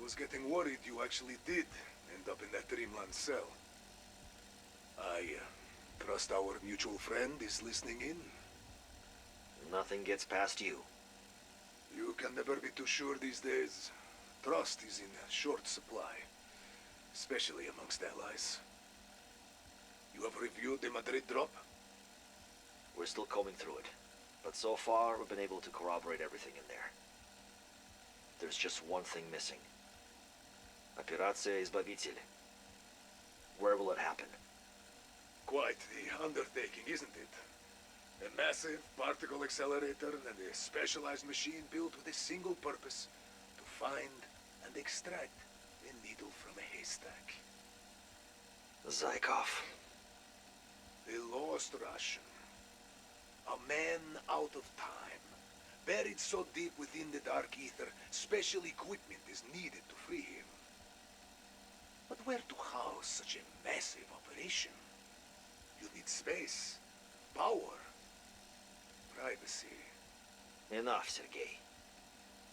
was getting worried you actually did end up in that Dreamland cell. I trust our mutual friend is listening in. Nothing gets past you. You can never be too sure these days. Trust is in short supply, especially amongst allies. You have reviewed the Madrid drop? We're still combing through it, but so far we've been able to corroborate everything in there. There's just one thing missing. Операция Избавитель. Where will it happen? Quite the undertaking, isn't it? A massive particle accelerator and a specialized machine built with a single purpose: to find and extract a needle from a haystack. Zykov. The lost Russian. A man out of time. Buried so deep within the dark ether, special equipment is needed to free him. But where to house such a massive operation? You need space, power, privacy. Enough, Sergei.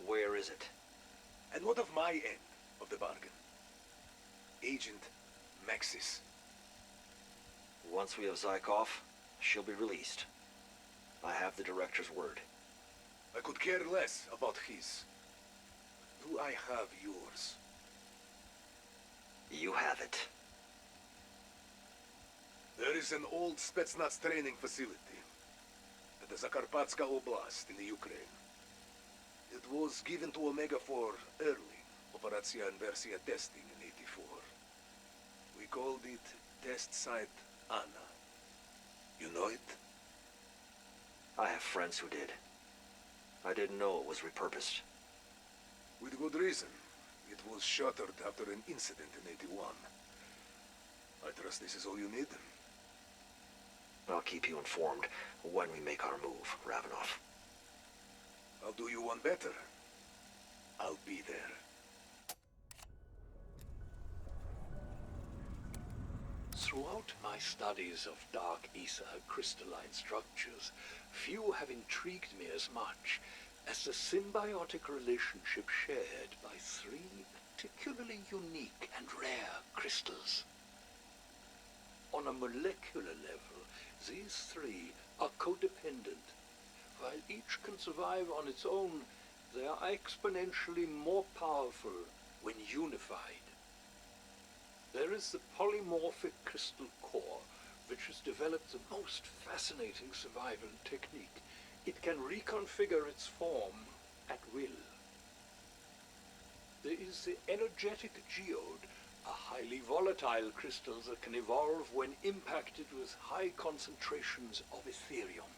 Where is it? And what of my end of the bargain? Agent Maxis. Once we have Zykov, she'll be released. I have the director's word. I could care less about his. Do I have yours? You have it. There is an old Spetsnaz training facility at the Zakarpatska Oblast in the Ukraine. It was given to Omega for early Operatia Inversia testing in '84. We called it Test Site Anna. You know it? I have friends who did. I didn't know it was repurposed. With good reason. It was shuttered after an incident in '81. I trust this is all you need. I'll keep you informed when we make our move, Ravenov. I'll do you one better. I'll be there. Throughout my studies of dark ether crystalline structures, few have intrigued me as much as the symbiotic relationship shared by three particularly unique and rare crystals. On a molecular level, these three are codependent. While each can survive on its own, they are exponentially more powerful when unified. There is the polymorphic crystal core, which has developed the most fascinating survival technique. It can reconfigure its form at will. There is the energetic geode, a highly volatile crystal that can evolve when impacted with high concentrations of Ethereum.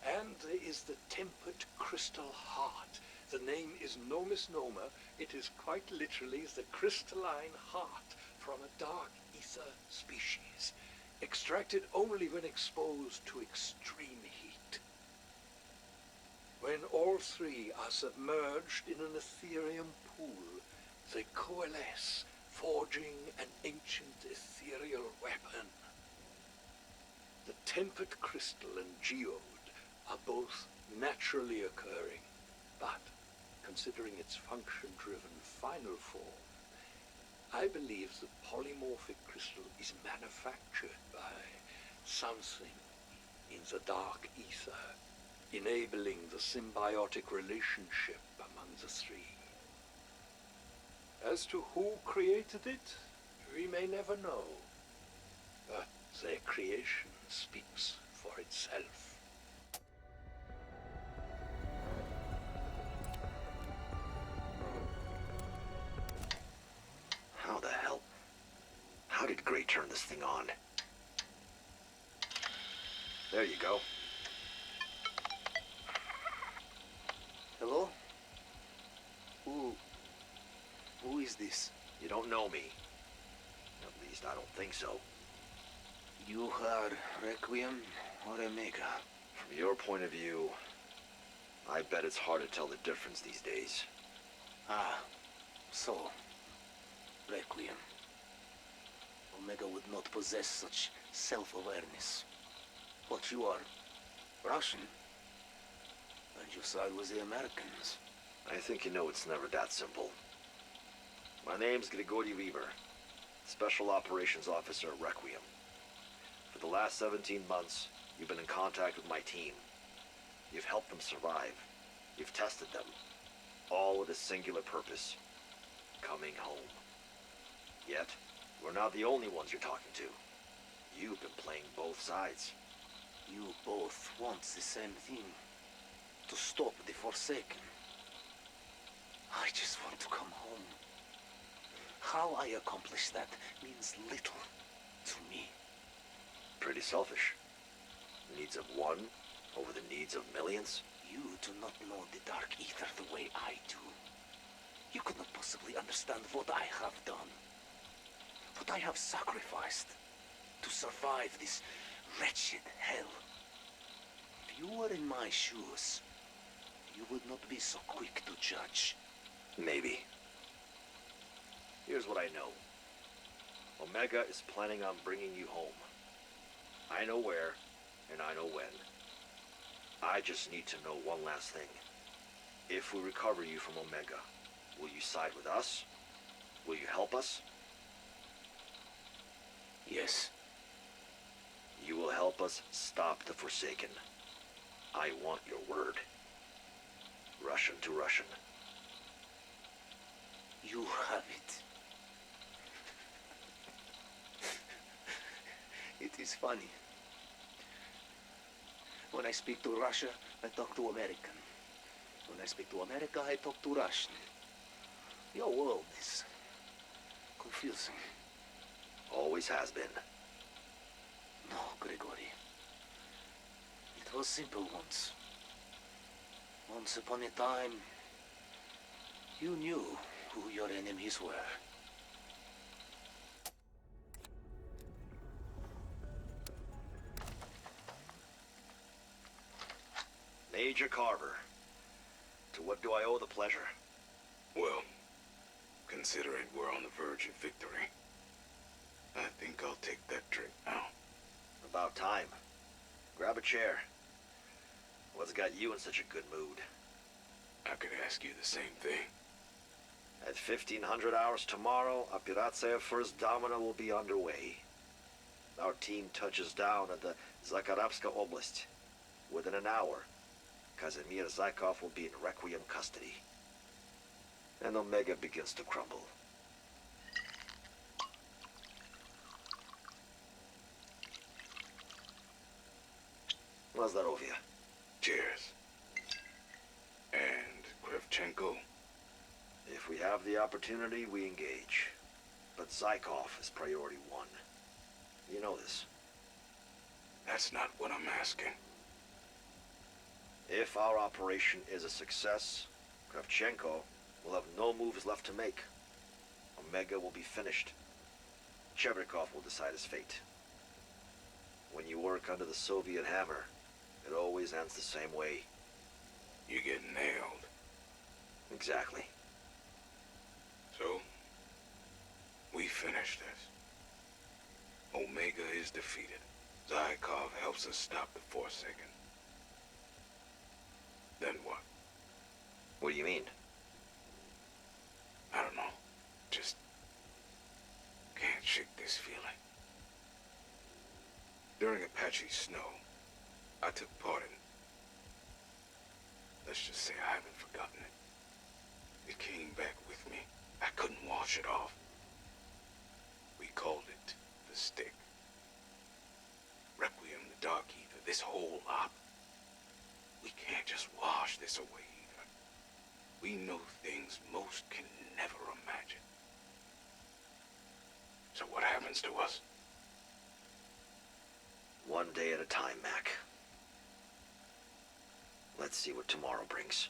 And there is the tempered crystal heart. The name is no misnomer. It is quite literally the crystalline heart from a dark ether species, extracted only when exposed to extreme heat. When all three are submerged in an Ethereum pool, they coalesce, forging an ancient ethereal weapon. The tempered crystal and geode are both naturally occurring, but considering its function-driven final form, I believe the polymorphic crystal is manufactured by something in the dark ether, enabling the symbiotic relationship among the three. As to who created it, we may never know, but their creation speaks for itself. How the hell? How did Gray turn this thing on? There you go. Hello? Who is this? You don't know me. At least I don't think so. You are Requiem or Omega? From your point of view, I bet it's hard to tell the difference these days. Ah, so, Requiem. Omega would not possess such self-awareness. But you are Russian. And you side with the Americans. I think you know it's never that simple. My name's Grigori Weaver, Special Operations Officer at Requiem. For the last 17 months, you've been in contact with my team. You've helped them survive. You've tested them. All with a singular purpose. Coming home. Yet, we're not the only ones you're talking to. You've been playing both sides. You both want the same thing. To stop the Forsaken. I just want to come home. How I accomplish that means little to me. Pretty selfish. Needs of one over the needs of millions? You do not know the Dark Ether the way I do. You could not possibly understand what I have done. What I have sacrificed to survive this wretched hell. If you were in my shoes, you would not be so quick to judge. Maybe. Here's what I know. Omega is planning on bringing you home. I know where, and I know when. I just need to know one last thing. If we recover you from Omega, will you side with us? Will you help us? Yes. You will help us stop the Forsaken. I want your word. Russian to Russian. You have it. It is funny. When I speak to Russia, I talk to American. When I speak to America, I talk to Russian. Your world is confusing. Always has been. No, Grigori. It was simple once. Once upon a time, you knew who your enemies were. Major Carver. To what do I owe the pleasure? Well, considering we're on the verge of victory, I think I'll take that drink now. About time. Grab a chair. What's got you in such a good mood? I could ask you the same thing. At 1500 hours tomorrow, Operacja First Domina will be underway. Our team touches down at the Zakharapska Oblast. Within an hour, Kazimir Zykov will be in Requiem custody. And Omega begins to crumble. Lazdarovia. Cheers. And Kravchenko? If we have the opportunity, we engage. But Zykov is priority one. You know this. That's not what I'm asking. If our operation is a success, Kravchenko will have no moves left to make. Omega will be finished. Chevrikov will decide his fate. When you work under the Soviet hammer, it always ends the same way. You get nailed. Exactly. So, we finish this. Omega is defeated. Zykov helps us stop the Forsaken. Then what? What do you mean? I don't know. Just can't shake this feeling. During Apache Snow, I took part in. Let's just say I haven't forgotten it. It came back with me. I couldn't wash it off. We called it the Stick. Requiem, the Dark Ether, this whole lot. We can't just wash this away either. We know things most can never imagine. So what happens to us? One day at a time, Mac. Let's see what tomorrow brings.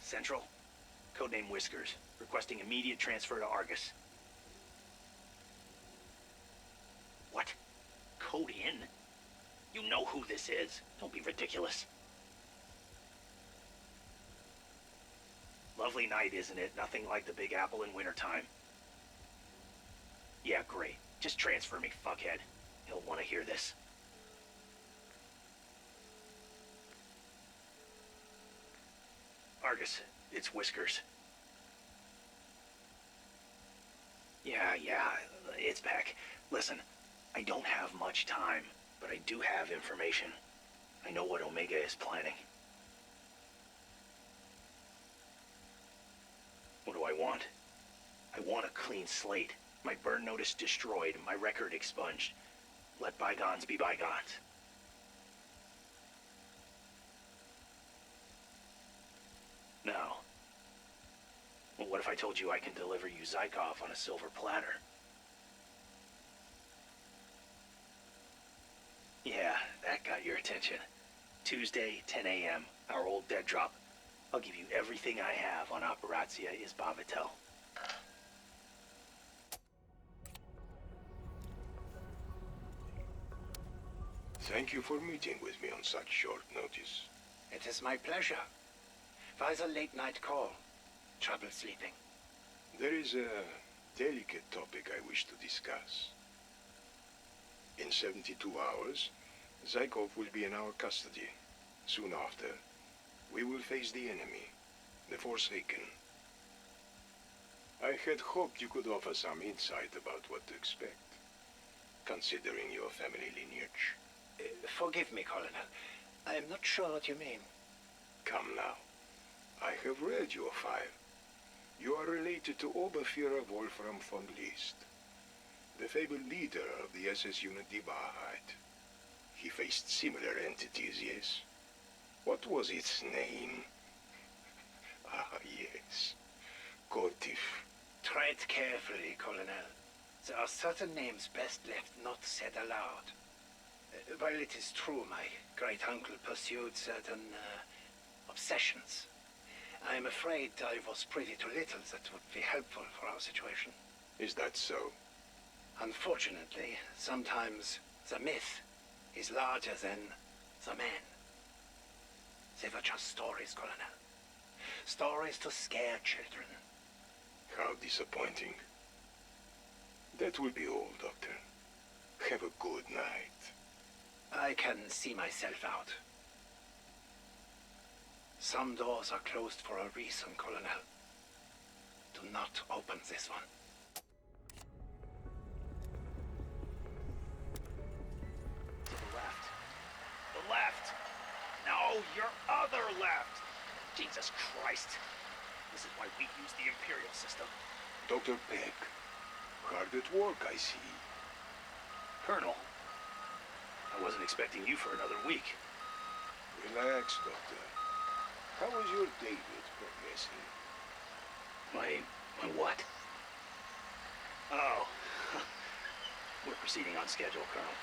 Central. Codename Whiskers. Requesting immediate transfer to Argus. What? Code in? You know who this is. Don't be ridiculous. Lovely night, isn't it? Nothing like the Big Apple in wintertime. Yeah, great. Just transfer me, fuckhead. He'll want to hear this. Argus, it's Whiskers. Yeah, it's back. Listen, I don't have much time, but I do have information. I know what Omega is planning. What do I want? I want a clean slate. My burn notice destroyed, my record expunged. Let bygones be bygones. No. Well, what if I told you I can deliver you Zykov on a silver platter? Yeah, that got your attention. Tuesday, 10 a.m., our old dead drop. I'll give you everything I have on Operatia Izbavitel. Thank you for meeting with me on such short notice. It is my pleasure. Why the late night call? Trouble sleeping? There is a delicate topic I wish to discuss. In 72 hours, Zykov will be in our custody. Soon after, we will face the enemy, the Forsaken. I had hoped you could offer some insight about what to expect, considering your family lineage. Forgive me, Colonel. I am not sure what you mean. Come now. I have read your file. You are related to Oberführer Wolfram von Liszt, the fabled leader of the SS unit Die Wahrheit. He faced similar entities, yes? What was its name? Ah, yes. Kotif. Tread carefully, Colonel. There are certain names best left not said aloud. While it is true my great-uncle pursued certain obsessions, I am afraid I was privy to little that would be helpful for our situation. Is that so? Unfortunately, sometimes the myth is larger than the man. They were just stories, Colonel. Stories to scare children. How disappointing. That will be all, Doctor. Have a good night. I can see myself out. Some doors are closed for a reason, Colonel. Do not open this one. To the left. The left! No, your other left! Jesus Christ. This is why we use the Imperial system. Dr. Peck, hard at work, I see. Colonel, I wasn't expecting you for another week. Relax, Doctor. How is your David progressing? My what? Oh. We're proceeding on schedule, Colonel.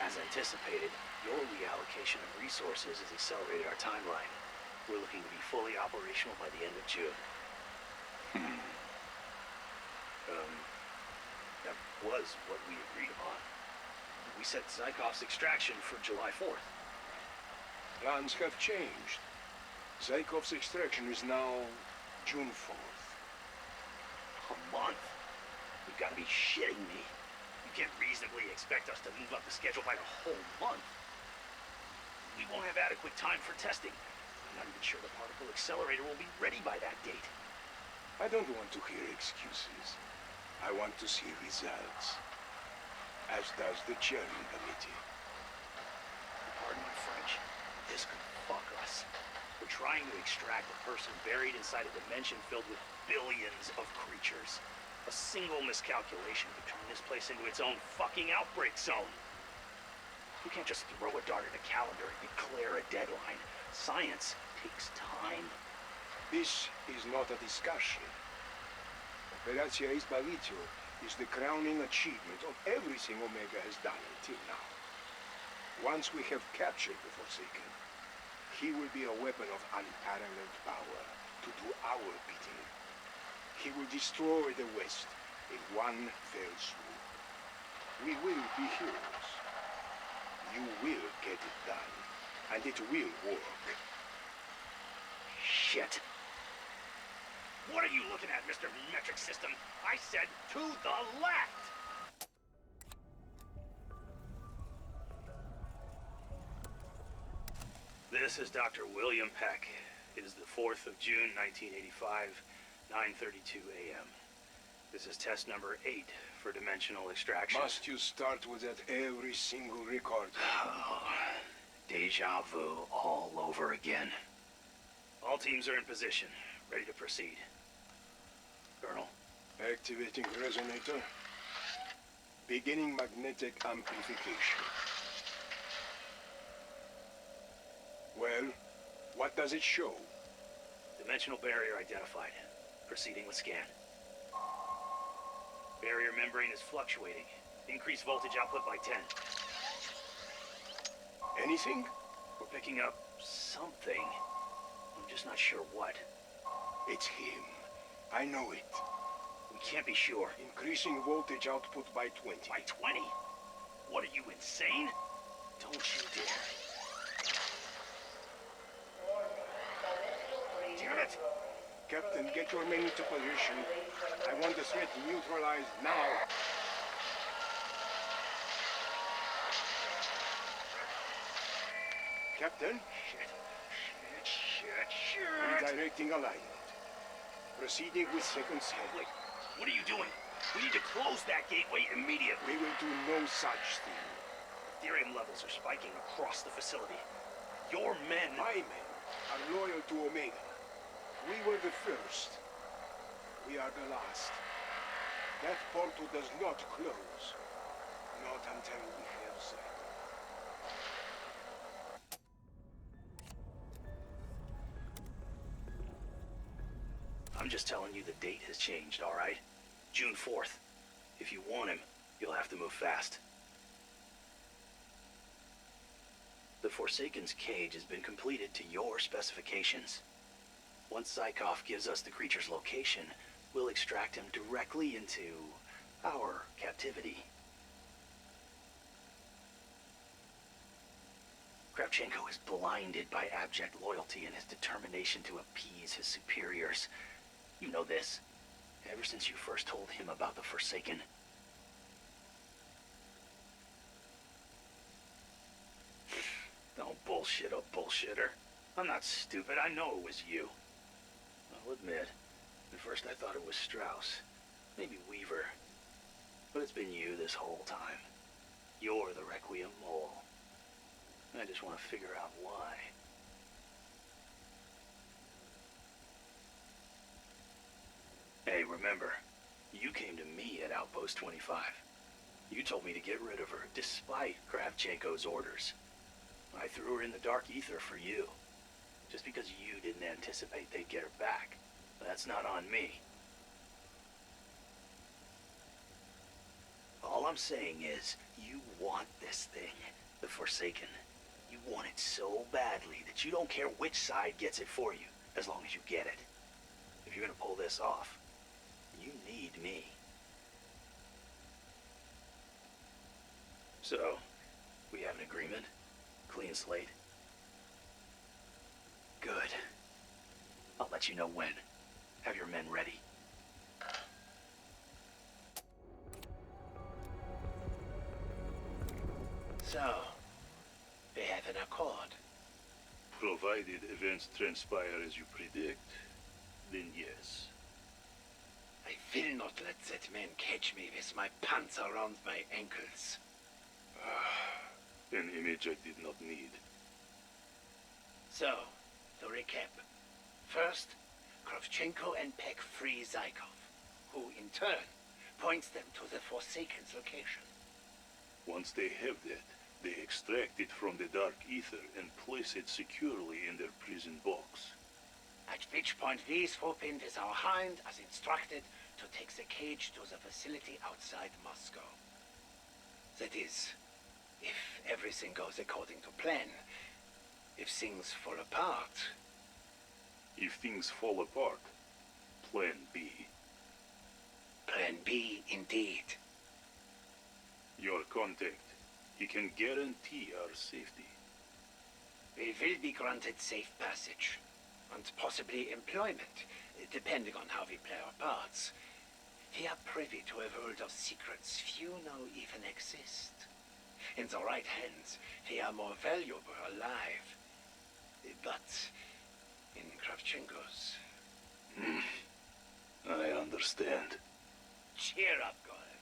As anticipated, your reallocation of resources has accelerated our timeline. We're looking to be fully operational by the end of June. That was what we agreed upon. We set Zykov's extraction for July 4th. Plans have changed. Zykov's extraction is now June 4th. A month? You've got to be shitting me. You can't reasonably expect us to move up the schedule by a whole month. We won't have adequate time for testing. I'm not even sure the particle accelerator will be ready by that date. I don't want to hear excuses. I want to see results. As does the chairman committee. Pardon my French. This could fuck us. We're trying to extract a person buried inside a dimension filled with billions of creatures. A single miscalculation could turn this place into its own fucking outbreak zone. We can't just throw a dart at a calendar and declare a deadline. Science takes time. This is not a discussion. Operatia Izbavitio is the crowning achievement of everything Omega has done until now. Once we have captured the Forsaken, he will be a weapon of unparalleled power to do our bidding. He will destroy the West in one fell swoop. We will be heroes. You will get it done, and it will work. Shit. What are you looking at, Mr. Metric System? I said to the left! This is Dr. William Peck. It is the 4th of June, 1985, 9:32 a.m. This is test number 8 for dimensional extraction. Must you start with that every single record? Oh, deja vu all over again. All teams are in position, ready to proceed. Colonel. Activating resonator. Beginning magnetic amplification. Well, what does it show? Dimensional barrier identified. Proceeding with scan. Barrier membrane is fluctuating. Increase voltage output by 10. Anything? We're picking up something. I'm just not sure what. It's him. I know it. We can't be sure. Increasing voltage output by 20. By 20? What are you, insane? Don't you dare. Damn it! Captain, get your men into position. I want the threat neutralized now. Captain? Shit. Redirecting alignment. Proceeding with second scan. Wait, what are you doing? We need to close that gateway immediately. We will do no such thing. Therium levels are spiking across the facility. Your men... My men are loyal to Omega. We were the first. We are the last. That portal does not close. Not until we have Zygon. I'm just telling you the date has changed, all right? June 4th. If you want him, you'll have to move fast. The Forsaken's cage has been completed to your specifications. Once Zykov gives us the creature's location, we'll extract him directly into our captivity. Kravchenko is blinded by abject loyalty and his determination to appease his superiors. You know this, ever since you first told him about the Forsaken. Don't bullshit a bullshitter. I'm not stupid, I know it was you. I'll admit, at first I thought it was Strauss, maybe Weaver. But it's been you this whole time. You're the Requiem mole. I just want to figure out why. Hey, remember, you came to me at Outpost 25. You told me to get rid of her, despite Kravchenko's orders. I threw her in the dark ether for you. Just because you didn't anticipate they'd get her back. That's not on me. All I'm saying is, you want this thing, the Forsaken. You want it so badly that you don't care which side gets it for you, as long as you get it. If you're gonna pull this off, you need me. So, we have an agreement? Clean slate? Good. I'll let you know when. Have your men ready. So, we have an accord. Provided events transpire as you predict, then yes. I will not let that man catch me with my pants around my ankles. An image I did not need. So, to recap. First, Kravchenko and Peck free Zykov, who in turn points them to the Forsaken's location. Once they have that, they extract it from the dark ether and place it securely in their prison box. At which point we swoop in with our hind as instructed to take the cage to the facility outside Moscow. That is, if everything goes according to plan. If things fall apart... If things fall apart, Plan B. Plan B, indeed. Your contact. He can guarantee our safety. We will be granted safe passage, and possibly employment, depending on how we play our parts. We are privy to a world of secrets few know even exist. In the right hands, we are more valuable alive. But in Kravchenko's... I understand. Cheer up, Golev.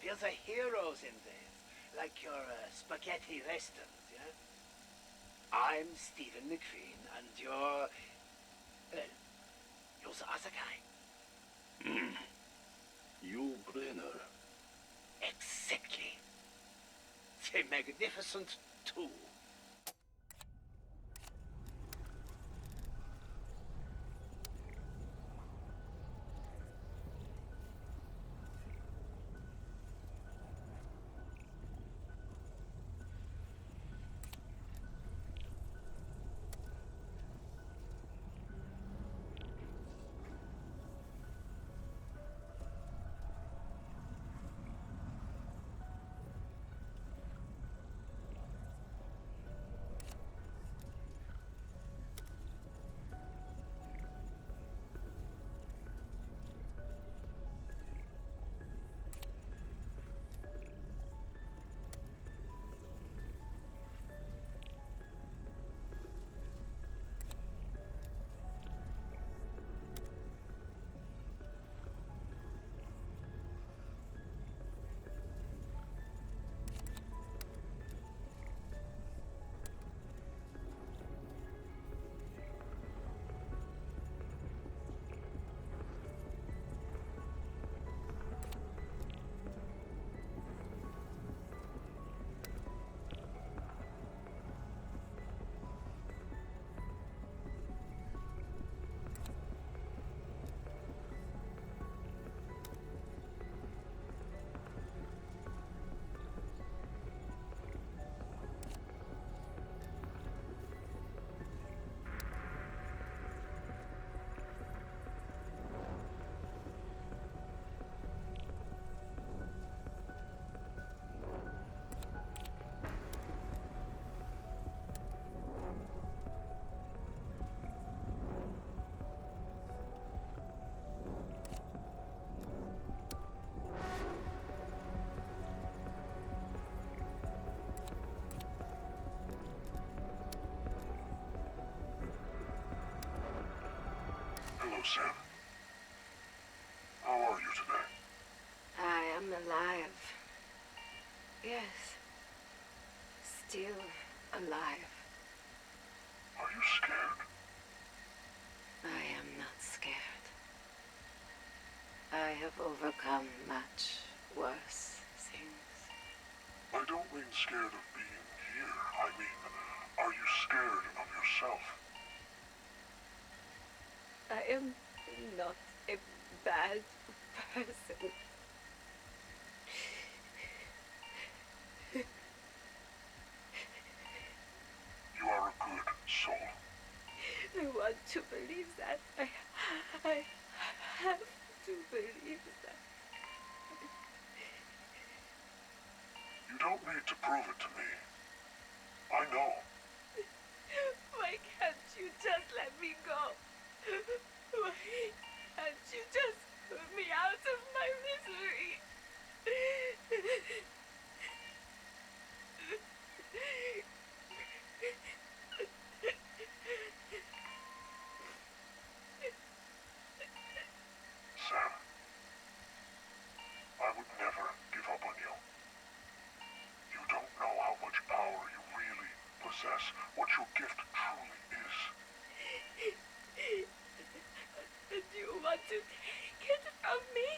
We're the heroes in this, like your spaghetti westerns, yeah? I'm Stephen McQueen, and you're... well, you're the other guy. Yul Brenner. Exactly. The Magnificent Two. Hello, Sam. How are you today? I am alive. Yes. Still alive. Are you scared? I am not scared. I have overcome much worse things. I don't mean scared of being here. I mean, are you scared of yourself? I am not a bad person. You are a good soul. I want to believe that. I have to believe that. You don't need to prove it to me. I know. Why can't you just let me go? Why can't you just put me out of my misery? Sam, I would never give up on you. You don't know how much power you really possess, what your gift truly is. And you want to take it from me?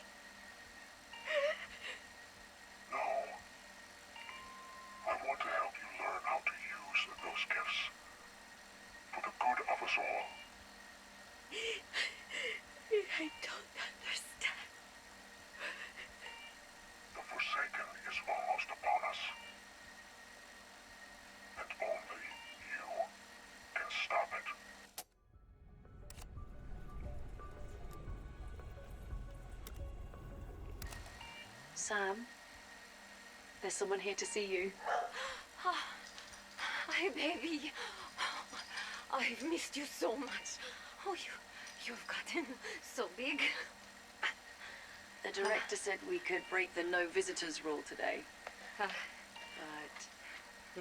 Sam, there's someone here to see you. Hi, baby. I've missed you so much. Oh, you've gotten so big. The director said we could break the no visitors rule today. But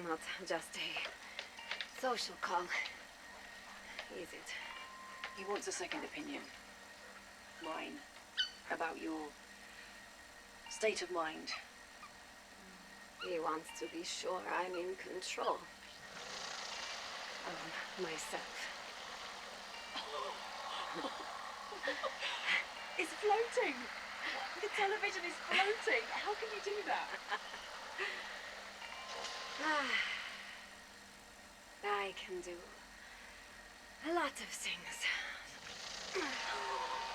not just a social call, is it? He wants a second opinion. Mine. About your state of mind. He wants to be sure I'm in control of myself. It's floating! The television is floating! How can you do that? I can do a lot of things.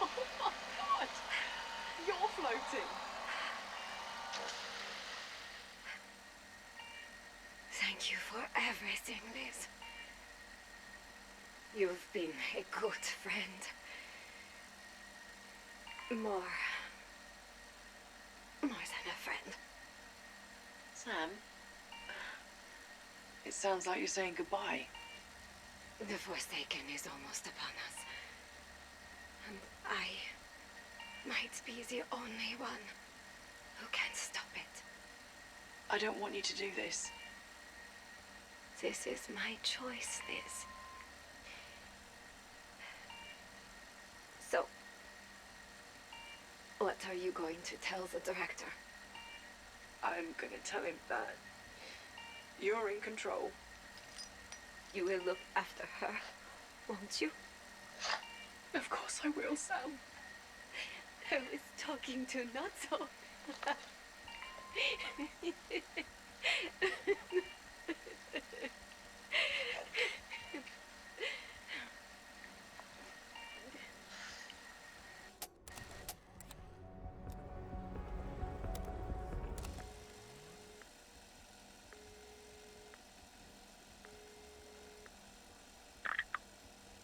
Oh my god! You're floating! Thank you for everything, Liz. You've been a good friend. More than a friend. Sam? It sounds like you're saying goodbye. The Forsaken is almost upon us. And I might be the only one who can stop it. I don't want you to do this. This is my choice, Liz. So, what are you going to tell the director? I'm gonna tell him that you're in control. You will look after her, won't you? Of course I will, Sam. I was talking to Natso.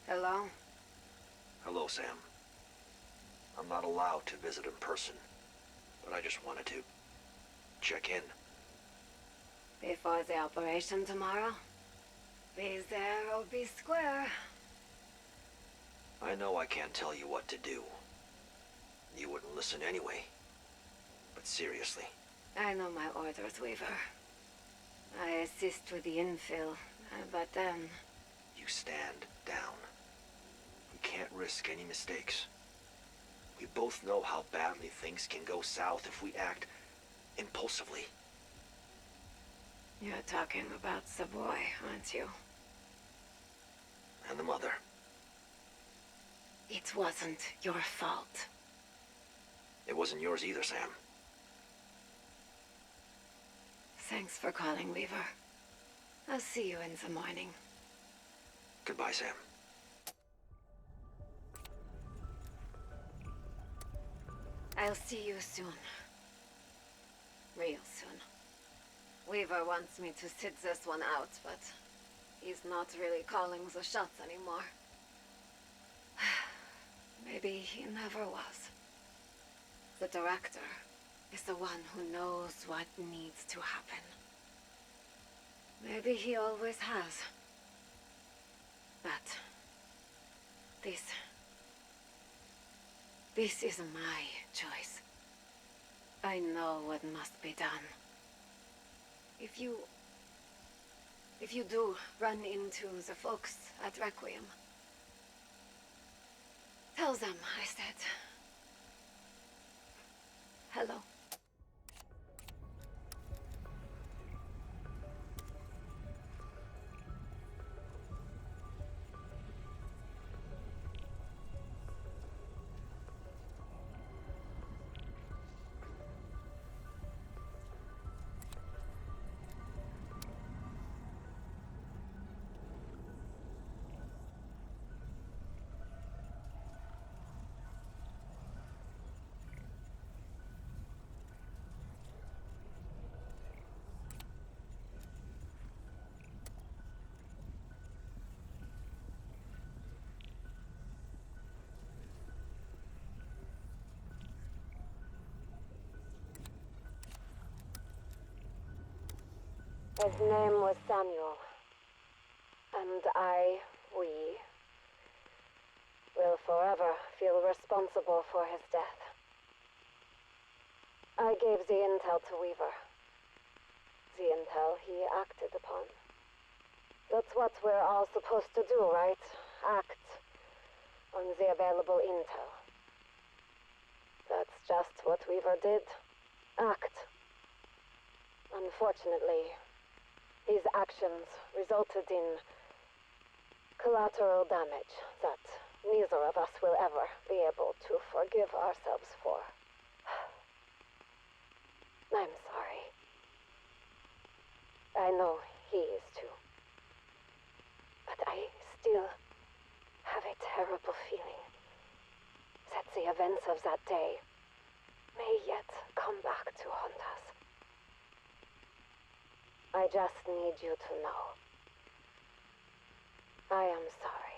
Hello? Hello, Sam. I'm not allowed to visit in person, but I just wanted to check in. Before the operation tomorrow? Be there or be square. I know I can't tell you what to do. You wouldn't listen anyway. But seriously. I know my orders, Weaver. I assist with the infill, but then... You stand down. We can't risk any mistakes. We both know how badly things can go south if we act impulsively. You're talking about the boy, aren't you? And the mother. It wasn't your fault. It wasn't yours either, Sam. Thanks for calling, Weaver. I'll see you in the morning. Goodbye, Sam. I'll see you soon. Real soon. Weaver wants me to sit this one out, but he's not really calling the shots anymore. Maybe he never was. The director is the one who knows what needs to happen. Maybe he always has. But this is my choice. I know what must be done. If you do run into the folks at Requiem, tell them I said hello. His name was Samuel. And we will forever feel responsible for his death. I gave the intel to Weaver. The intel he acted upon. That's what we're all supposed to do, right? Act on the available intel. That's just what Weaver did. Act. Unfortunately, his actions resulted in collateral damage that neither of us will ever be able to forgive ourselves for. I'm sorry. I know he is too. But I still have a terrible feeling that the events of that day may yet come back to haunt us. I just need you to know. I am sorry.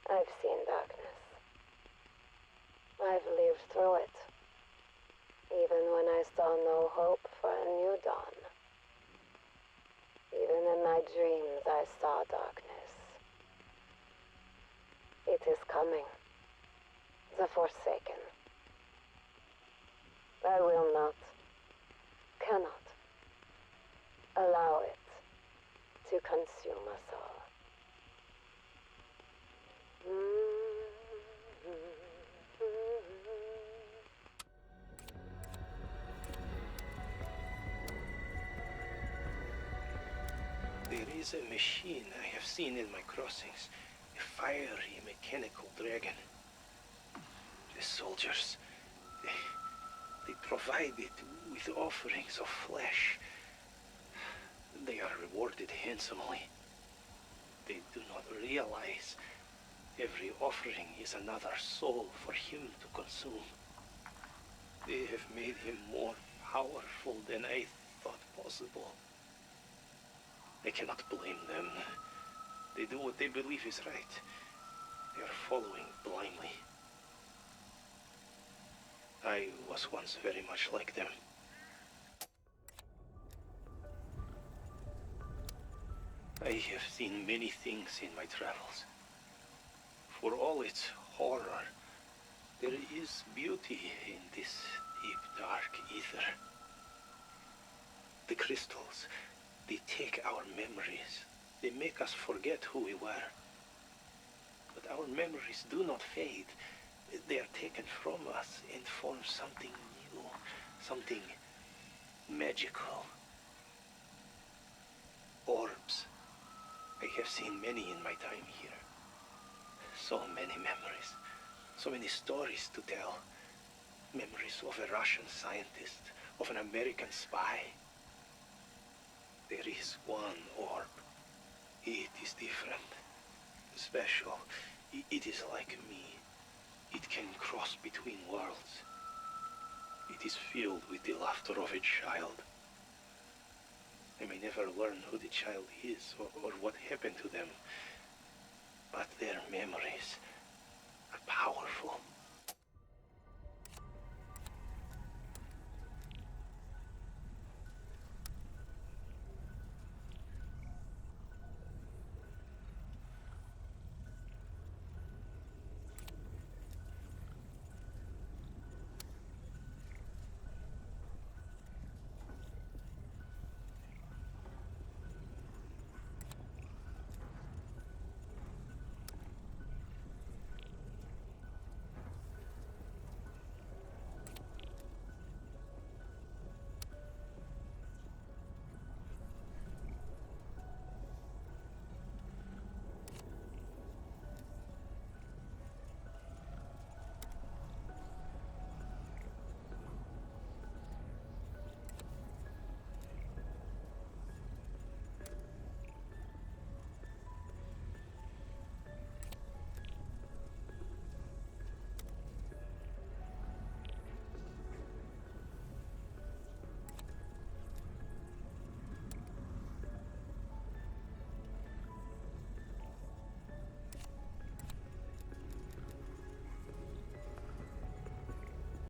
I've seen darkness. I've lived through it. Even when I saw no hope for a new dawn. Even in my dreams I saw darkness. It is coming. The Forsaken. I will not, cannot, allow it to consume us all. There is a machine I have seen in my crossings. A fiery mechanical dragon. The soldiers, they provide it with offerings of flesh. They are rewarded handsomely. They do not realize every offering is another soul for him to consume. They have made him more powerful than I thought possible. I cannot blame them. They do what they believe is right. They are following blindly. I was once very much like them. I have seen many things in my travels. For all its horror, there is beauty in this deep, dark ether. The crystals, they take our memories. They make us forget who we were. But our memories do not fade. They are taken from us and form something new, something magical. Orbs. I have seen many in my time here. So many memories, so many stories to tell. Memories of a Russian scientist, of an American spy. There is one orb. It is different, special. It is like me. It can cross between worlds. It is filled with the laughter of a child. I may never learn who the child is or what happened to them, but their memories are powerful.